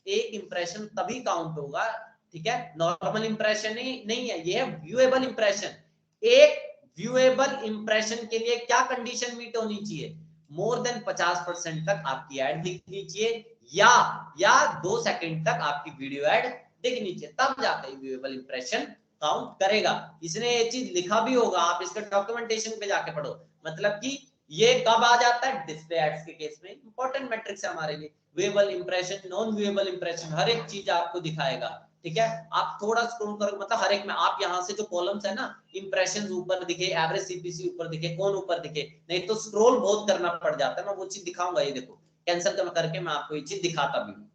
Speaker 1: एक इंप्रेशन तभी काउंट होगा, ठीक है। नॉर्मल इंप्रेशन ही नहीं है, ये है व्यूएबल इंप्रेशन। एक व्यूएबल इंप्रेशन के लिए क्या कंडीशन मीट होनी चाहिए, मोर देन 50% तक आपकी एड दिखनी चाहिए, या 2 सेकंड तक आपकी वीडियो एड दिखनी चाहिए, तब जाकर व्यूएबल इंप्रेशन काउंट करेगा। इसने ये चीज लिखा भी होगा, आप इसका डॉक्यूमेंटेशन पे जाके पढ़ो। मतलब कि ये कब आ जाता है, डिस्प्ले एड्स के केस में इंपॉर्टेंट मैट्रिक्स है हमारे लिए, viewable impression, non viewable impression, हर एक चीज आपको दिखाएगा, ठीक है। आप थोड़ा स्क्रॉल करोगे, मतलब हर एक में आप यहाँ से जो कॉलम्स है ना, इंप्रेशन ऊपर दिखे, एवरेज सीपीसी ऊपर दिखे, कौन ऊपर दिखे, नहीं तो स्क्रॉल बहुत करना पड़ जाता है। मैं वो चीज दिखाऊंगा, ये देखो कैंसिल करके मैं आपको ये चीज दिखाता भी हूँ,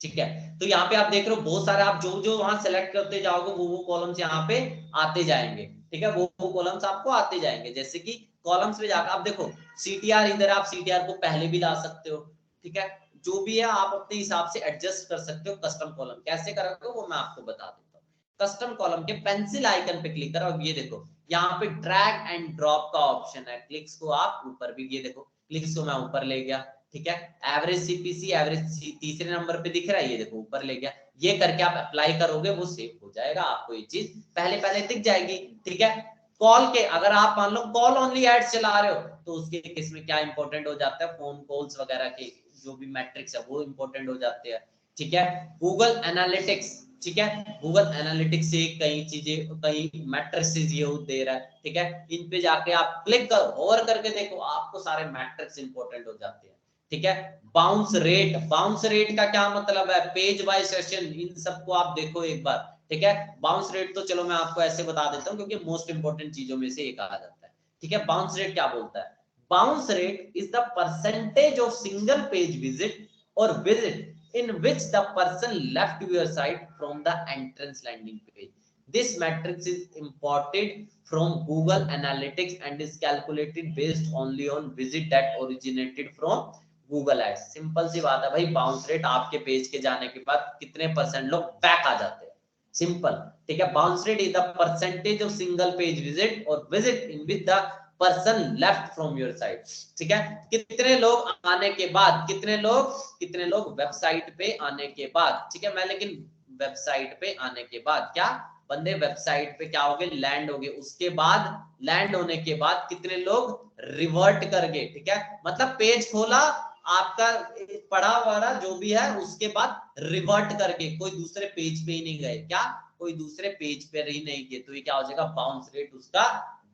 Speaker 1: ठीक है। तो यहाँ पे आप देख रहे हो बहुत सारे, आप जो जो वहां सेलेक्ट करते जाओगे वो कॉलम्स यहाँ पे आते जाएंगे, ठीक है। वो कॉलम्स आपको आते जाएंगे। जैसे कि कॉलम्स पे जाकर आप देखो सीटीआर, इधर आप सीटीआर को पहले भी ला सकते हो, ठीक है। जो भी है आप अपने हिसाब से एडजस्ट कर सकते हो। कस्टम कॉलम कैसे करोगे वो मैं आपको बता देता हूँ। कस्टम कॉलम के पेंसिल आइकन पे क्लिक करो। अब ये देखो यहाँ पे ड्रैग एंड ड्रॉप का ऑप्शन है। क्लिक्स को आप ऊपर भी, ये देखो क्लिक्स को मैं ऊपर ले गया, ठीक है। एवरेज सीपीसी, एवरेज तीसरे नंबर पे दिख रहा है, ये देखो ऊपर ले गया। ये करके आप अप्लाई करोगे वो सेव हो जाएगा, आपको ये चीज पहले पहले दिख जाएगी, ठीक है। कॉल के अगर आप मान लो कॉल ओनली एड्स चला रहे हो तो उसके केस में क्या इंपॉर्टेंट हो जाता है, फोन कॉल्स वगैरह के जो भी मैट्रिक्स है वो इंपॉर्टेंट हो जाते हैं, ठीक है। गूगल एनालिटिक्स, ठीक है। गूगल एनालिटिक्स से कई चीजें, कई मैट्रिक्सेस ये दे रहा है, ठीक है। इन पे जाके आप क्लिक करो, होवर करके देखो, आपको सारे मैट्रिक्स इंपॉर्टेंट हो जाते हैं, ठीक है। बाउंस रेट, बाउंस रेट का क्या मतलब है, पेज बाय सेशन, इन सबको आप देखो एक बार, ठीक है। बाउंस रेट तो चलो मैं आपको ऐसे बता देता हूँ क्योंकि मोस्ट इंपोर्टेंट चीजों में से एक आ जाता है, ठीक है। बाउंस रेट क्या बोलता है, bounce rate is the percentage of single page visit और visit in which the person left your site from the entrance landing page. This matrix is imported from Google Analytics and is calculated based only on visit that originated from Google Ads. Simple सी बात है भाई, बाउंस रेट आपके पेज के जाने के बाद कितने परसेंट लोग बैक आ जाते हैं, सिंपल, ठीक है। Bounce rate is the percentage of single page visit और visit in with the person left from your site, ठीक है। कितने लोग आने के बाद, कितने लोग वेबसाइट पे आने के बाद, ठीक है। मैं लेकिन वेबसाइट पे आने के बाद क्या, बंदे वेबसाइट पे क्या हो गए, लैंड हो गए, उसके बाद लैंड होने के बाद कितने लोग रिवर्ट कर गए, ठीक है। मतलब पेज खोला आपका, पढ़ा वाला जो भी है, उसके बाद रिवर्ट करके कोई दूसरे पेज पे ही नहीं गए, क्या कोई दूसरे पेज पे ही नहीं गए, तो ये क्या हो जाएगा, बाउंस रेट उसका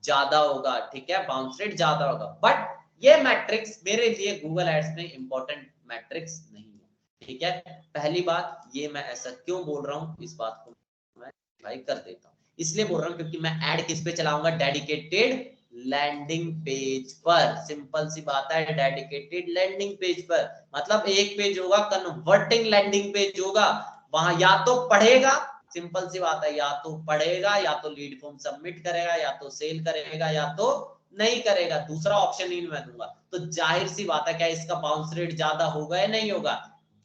Speaker 1: ज्यादा होगा, ठीक है। बाउंस रेट ज्यादा होगा। बट ये मैट्रिक्स मेरे लिए गूगल एड्स में इंपॉर्टेंट मैट्रिक्स नहीं है, ठीक है। पहली बात ये मैं ऐसा क्यों बोल रहा हूँ, इस बात को मैं भाई कर देता हूँ, इसलिए बोल रहा हूँ क्योंकि मैं ऐड किस पे चलाऊंगा, डेडिकेटेड लैंडिंग पेज पर। सिंपल सी बात है, डेडिकेटेड लैंडिंग पेज पर, मतलब एक पेज होगा कन्वर्टिंग लैंडिंग पेज होगा, वहां या तो पढ़ेगा, सिंपल सी बात है, या तो पढ़ेगा, या तो लीड फॉर्म सबमिट करेगा, या तो सेल करेगा, या तो नहीं करेगा, दूसरा ऑप्शन ही मैं दूंगा। तो जाहिर सी बात है क्या इसका बाउंस रेट ज्यादा होगा या नहीं होगा,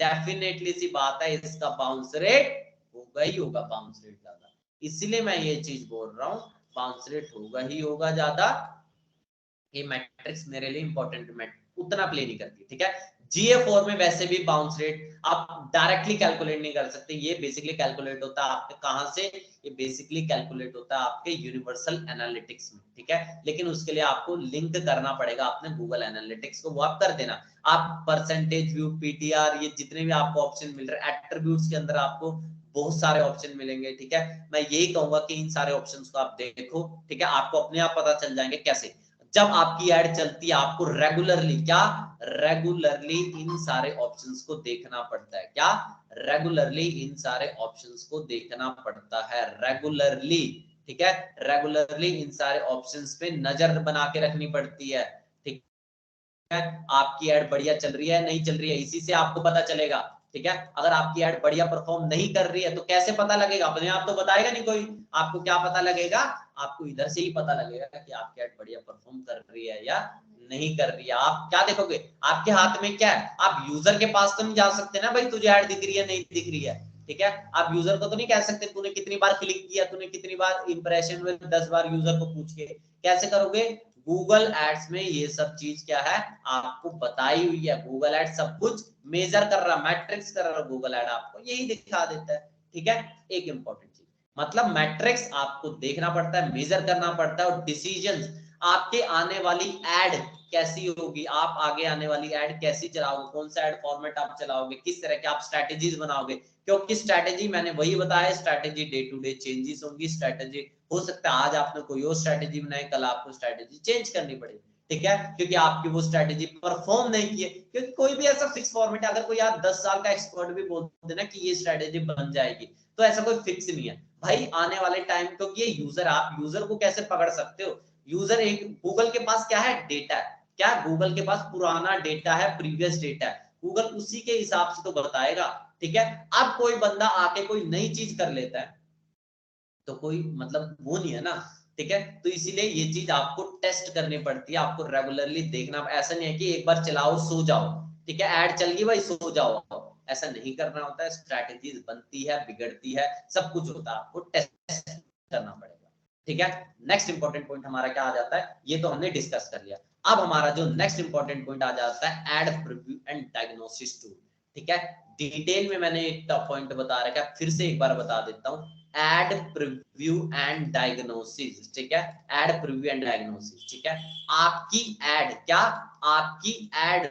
Speaker 1: डेफिनेटली सी बात है इसका बाउंस रेट होगा ही होगा, बाउंस रेट ज्यादा। इसलिए मैं ये चीज बोल रहा हूँ, बाउंस रेट होगा ही होगा ज्यादा। ये मैट्रिक्स मेरे लिए इंपॉर्टेंट उतना प्ले नहीं करती, ठीक है। GA4 में वैसे भी बाउंस रेट आप डायरेक्टली कैलकुलेट नहीं कर सकते, ये बेसिकली कैलकुलेट होता है आपके कहां से, ये बेसिकली कैलकुलेट होता है आपके यूनिवर्सल एनालिटिक्स में, ठीक है। लेकिन उसके लिए आपको लिंक करना पड़ेगा अपने गूगल एनालिटिक्स को, वो आप कर देना। आप परसेंटेज व्यू, PTR, ये जितने भी आपको ऑप्शन मिल रहे हैं, एट्रीब्यूट्स के अंदर आपको बहुत सारे ऑप्शन मिलेंगे, ठीक है। मैं यही कहूंगा कि इन सारे ऑप्शंस को आप देखो, ठीक है। आपको अपने आप पता चल जाएंगे कैसे, जब आपकी ऐड चलती है आपको रेगुलरली क्या, रेगुलरली इन सारे ऑप्शंस को देखना पड़ता है, क्या रेगुलरली इन सारे ऑप्शंस को देखना पड़ता है, रेगुलरली, ठीक है। रेगुलरली इन सारे ऑप्शंस पे नजर बना के रखनी पड़ती है, ठीक है। आपकी ऐड बढ़िया चल रही है नहीं चल रही है, इसी से आपको पता चलेगा, ठीक है। अगर आपकी ऐड बढ़िया परफॉर्म नहीं कर रही है तो कैसे पता लगेगा, अपने आप तो बताएगा नहीं कोई, आपको क्या पता लगेगा, आपको इधर से ही पता लगेगा कि आपकी ऐड बढ़िया परफॉर्म कर रही है या नहीं कर रही है। आप क्या देखोगे, आपके हाथ में क्या है, आप यूजर के पास तो नहीं जा सकते ना भाई, तुझे ऐड दिख रही है नहीं दिख रही है, ठीक है। आप यूजर को तो नहीं कह सकते तूने कितनी बार क्लिक किया, तूने कितनी बार इंप्रेशन में, 10 बार यूजर को पूछ के कैसे करोगे। गूगल एड्स में ये सब चीज क्या है आपको बताई हुई है, गूगल एड सब कुछ मेजर कर रहा, मैट्रिक्स कर रहा, गूगल एड आपको यही दिखा देता है, ठीक है। एक इंपॉर्टेंट चीज, मतलब मैट्रिक्स आपको देखना पड़ता है, मेजर करना पड़ता है, और डिसीजंस आपके आने वाली एड कैसी होगी, आप आगे आने वाली एड कैसी चलाओगे, कौन सा एड फॉर्मेट आप चलाओगे, किस तरह के आप स्ट्रेटेजीज बनाओगे, क्योंकि स्ट्रेटेजी मैंने वही बताया, strategy day to day changes होंगी, स्ट्रेटेजी हो सकता है आज आपने कोई और स्ट्रेटेजी बनाई, कल आपको स्ट्रेटेजी चेंज करनी पड़ेगी, ठीक है, क्योंकि आपकी वो स्ट्रेटेजी परफॉर्म नहीं की है। क्योंकि कोई भी ऐसा फिक्स फॉर्मेट है, अगर कोई यार 10 साल का एक्सपर्ट भी बोल देना कि ये स्ट्रेटेजी बन जाएगी, तो ऐसा कोई फिक्स नहीं है भाई। आने वाले टाइम, क्योंकि ये यूजर, आप यूजर को कैसे पकड़ सकते हो? यूजर एक, गूगल के पास क्या है? डेटा है। क्या गूगल के पास पुराना डेटा है, प्रीवियस डेटा है, गूगल उसी के हिसाब से तो बताएगा। ठीक है, अब कोई बंदा आके कोई नई चीज कर लेता है तो कोई मतलब वो नहीं है ना। ठीक है, तो इसीलिए ये चीज आपको टेस्ट करनी पड़ती है, आपको रेगुलरली देखना। ऐसा नहीं है कि एक बार चलाओ सो जाओ, ठीक है, ऐड चल गई भाई सो जाओ, ऐसा नहीं करना होता है। स्ट्रैटेजीज बनती है, बिगड़ती है, सब कुछ होता है, आपको टेस्ट करना पड़ेगा। ठीक है, नेक्स्ट इंपॉर्टेंट पॉइंट हमारा क्या आ जाता है, ये तो हमने डिस्कस कर लिया। अब हमारा जो नेक्स्ट इंपॉर्टेंट पॉइंट आ जाता है, ad preview and diagnosis tool. ठीक है, डिटेल में मैंने एक पॉइंट बता रखा है, फिर से एक बार बता देता हूं, एड प्रीव्यू एंड डायग्नोसिस। ठीक है, एड प्रीव्यू एंड डायग्नोसिस। ठीक है, आपकी एड, क्या आपकी एड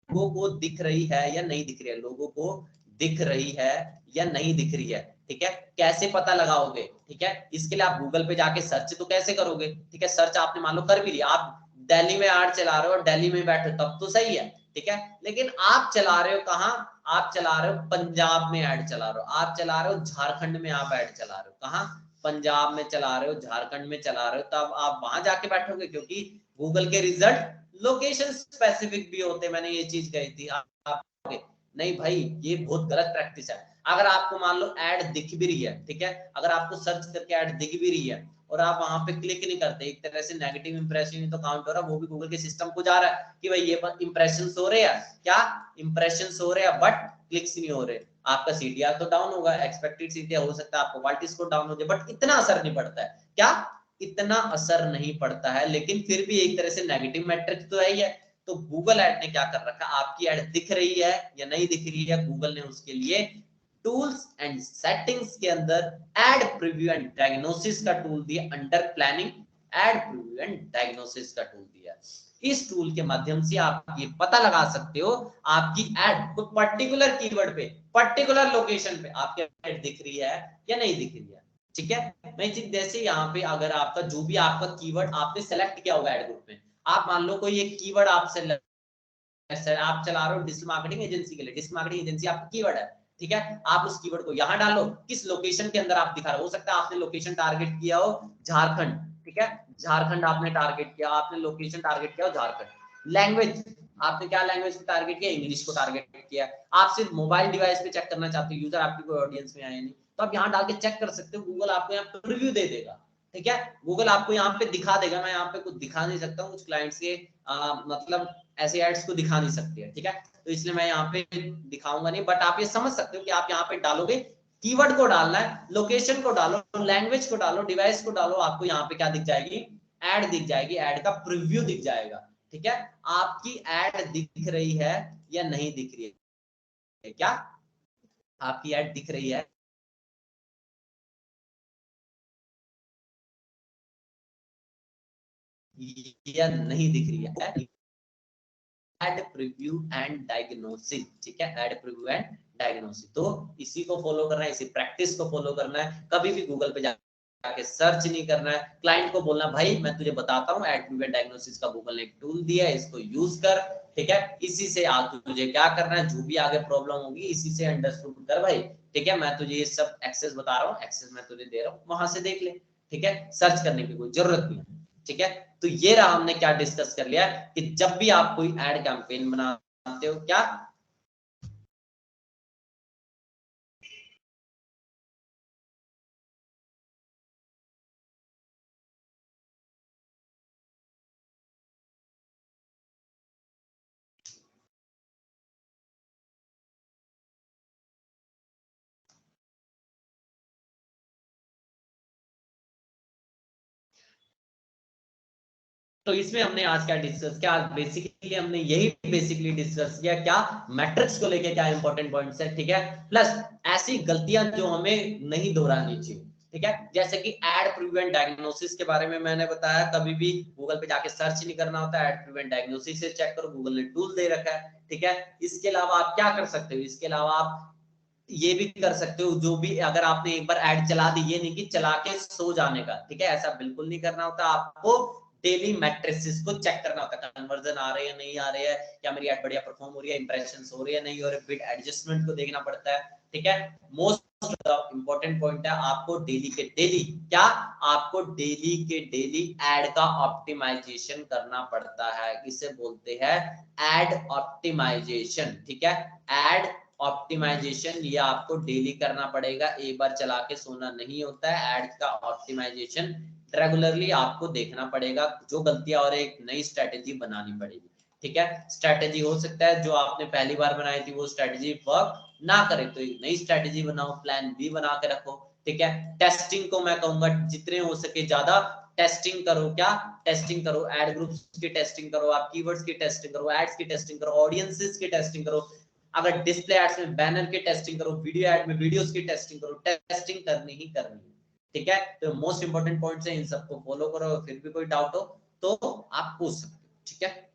Speaker 1: लोगों को दिख रही है या नहीं दिख रही है, लोगों को दिख रही है या नहीं दिख रही है। ठीक है, कैसे पता लगाओगे? ठीक है, इसके लिए आप गूगल पे जाके सर्च तो कैसे करोगे? ठीक है, सर्च आपने मान लो कर भी लिया, आप दिल्ली में ऐड चला रहे हो और दिल्ली में बैठे तब तो सही है। ठीक है, लेकिन आप चला रहे हो कहाँ? आप चला रहे हो पंजाब में ऐड चला रहे हो, आप चला रहे हो झारखंड में, आप ऐड चला रहे हो कहाँ? पंजाब में चला रहे हो, झारखंड में चला रहे हो, तब आप वहां जाके बैठोगे, क्योंकि गूगल के रिजल्ट लोकेशन स्पेसिफिक भी होते। मैंने ये चीज कही थी आप नहीं भाई, ये बहुत गलत प्रैक्टिस है। अगर आपको मान लो ऐड दिख भी रही है, ठीक है, अगर आपको सर्च करके ऐड दिख भी रही है और आप वहां पे क्लिक नहीं करते, एक तरह से नेगेटिव इंप्रेशन तो काउंट हो रहा है, वो भी गूगल के सिस्टम को जा रहा है कि भाई ये इंप्रेशन हो रहे हैं, क्या इंप्रेशन हो रहे हैं, बट क्लिक्स नहीं हो रहे, आपका सीटीआर तो डाउन होगा, एक्सपेक्टेड सीटीआर हो सकता है, आपको क्वालिटी स्कोर डाउन हो जाए, बट इतना असर नहीं पड़ता है। क्या इतना असर नहीं पड़ता है, लेकिन फिर भी एक तरह से नेगेटिव मैट्रिक्स तो है ही है। तो गूगल ऐड ने क्या कर रखा, आपकी ऐड दिख रही है या नहीं दिख रही है, गूगल ने उसके लिए टूल्स एंड सेटिंग्स के अंदर एड प्रीव्यू एंड डायग्नोसिस का टूल दिया, under planning ad preview and diagnosis का टूल दिया। इस टूल के माध्यम से आप ये पता लगा सकते हो आपकी एड को पर्टिकुलर कीवर्ड पे, पर्टिकुलर लोकेशन पे आपकी एड दिख रही है या नहीं दिख रही है। ठीक है, मैं जैसे यहाँ पे अगर आपका जो भी आपका कीवर्ड आपने सेलेक्ट किया होगा एड ग्रुप में, आप मान लो कोई एक कीवर्ड आपसे आप चला रहे हो डिजिटल मार्केटिंग एजेंसी के लिए, डिजिटल मार्केटिंग एजेंसी आपका कीवर्ड है। ठीक है, आप उस कीवर्ड को यहाँ डालो, किस लोकेशन के अंदर आप दिखा रहे हो सकता है आपने लोकेशन टारगेट किया हो झारखंड, ठीक है, झारखंड आपने टारगेट किया, आपने लोकेशन टारगेट किया हो झारखंड। लैंग्वेज, आपने क्या लैंग्वेज को टारगेट किया? इंग्लिश को टारगेट किया। आप सिर्फ मोबाइल डिवाइस पे चेक करना चाहते हो यूजर आपकी कोई ऑडियंस में आया नहीं, तो आप यहाँ डाल के चेक कर सकते हो, गूगल आपको यहाँ पे रिव्यू दे देगा। ठीक है, गूगल आपको यहाँ पे दिखा देगा, मैं यहाँ पे कुछ दिखा नहीं सकता हूँ, कुछ क्लाइंट्स के मतलब ऐसे एड्स को दिखा नहीं सकते हैं। ठीक है, तो इसलिए मैं यहाँ पे दिखाऊंगा नहीं, बट आप ये समझ सकते हो कि आप यहाँ पे डालोगे, कीवर्ड को डालना है, लोकेशन को डालो, लैंग्वेज को डालो, डिवाइस को डालो, आपको यहाँ पे क्या दिख जाएगी? एड दिख जाएगी, एड का प्रीव्यू दिख जाएगा। ठीक है, आपकी एड दिख रही है या नहीं दिख रही है? क्या आपकी एड दिख रही है या नहीं दिख रही है? Ad preview and diagnosis. ठीक है, एड प्रीव्यू एंड डायग्नोसिस, तो इसी को फॉलो करना है, इसी प्रैक्टिस को फॉलो करना है। कभी भी गूगल पे जाके सर्च नहीं करना है, क्लाइंट को बोलना भाई मैं तुझे बताता हूँ एड प्रीव्यू एंड डायग्नोसिस का गूगल ने एक टूल दिया है, इसको यूज कर। ठीक है, इसी से आज तुझे क्या करना है, जो भी आगे प्रॉब्लम होगी इसी से अंडरस्टूड कर भाई। ठीक है, मैं तुझे ये सब एक्सेस बता रहा हूँ, एक्सेस मैं तुझे दे रहा हूँ, वहां से देख ले। ठीक है, सर्च करने की कोई जरूरत नहीं है। ठीक है, तो ये रहा, हमने क्या डिस्कस कर लिया कि जब भी आप कोई एड कैंपेन बनाते हो, क्या तो इसमें हमने आज क्या डिस्कस किया, बेसिकली हमने यही बेसिकली डिस्कस किया, क्या मैट्रिक्स को लेके क्या इंपॉर्टेंट पॉइंट्स है। ठीक है, प्लस ऐसी गलतियां जो हमें नहीं दोहरानी चाहिए। ठीक है, जैसे कि एड प्रिवेंट डायग्नोसिस के बारे में मैंने बताया, कभी भी गूगल पे जाके सर्च नहीं करना होता, एड प्रिवेंट डायग्नोसिस से चेक करो, गूगल ने टूल दे रखा है। ठीक है, इसके अलावा आप क्या कर सकते हो, इसके अलावा आप ये भी कर सकते हो, जो भी अगर आपने एक बार ऐड चला दी, ये नहीं कि चला के सो जाने का, ठीक है, ऐसा बिल्कुल नहीं करना होता आपको। डेली मैट्रिसेस को चेक करना होता है, कन्वर्जन आ रहे हैं नहीं आ रहे हैं, क्या मेरी एड बढ़िया परफॉर्म हो रही है, इंप्रेशंस हो रही है नहीं, और बिट एडजस्टमेंट को देखना पड़ता है, ठीक है। मोस्ट इंपॉर्टेंट पॉइंट है, आपको डेली के डेली क्या, आपको डेली के डेली एड का ऑप्टिमाइजेशन करना पड़ता है, इसे बोलते हैं एड ऑप्टिमाइजेशन, ठीक है। एड ऑप्टिमाइजेशन ये आपको डेली करना पड़ेगा, एक बार चला के सोना नहीं होता है। एड का ऑप्टिमाइजेशन रेगुलरली आपको देखना पड़ेगा, जो गलतियां और एक नई स्ट्रेटेजी बनानी पड़ेगी, ठीक है। स्ट्रेटेजी हो सकता है जो आपने पहली बार बनाई थी वो स्ट्रेटेजी वर्क ना करे तो एक नई स्ट्रेटेजी बनाओ, प्लान बी बना के रखो, ठीक है। टेस्टिंग को मैं कहूंगा जितने हो सके ज्यादा टेस्टिंग करो, क्या टेस्टिंग करो, एड ग्रुप्स की टेस्टिंग करो, आप कीवर्ड्स की टेस्टिंग करो, एड्स की टेस्टिंग करो, ऑडियंसेस की टेस्टिंग करो, अगर डिस्प्ले एड्स में बैनर की टेस्टिंग करो, वीडियो एड में वीडियोस की टेस्टिंग करो, टेस्टिंग करनी ही करनी है, ठीक है। तो मोस्ट इंपोर्टेंट पॉइंट्स है, इन सबको फॉलो करो, फिर भी कोई डाउट हो तो आप पूछ सकते हो, ठीक है।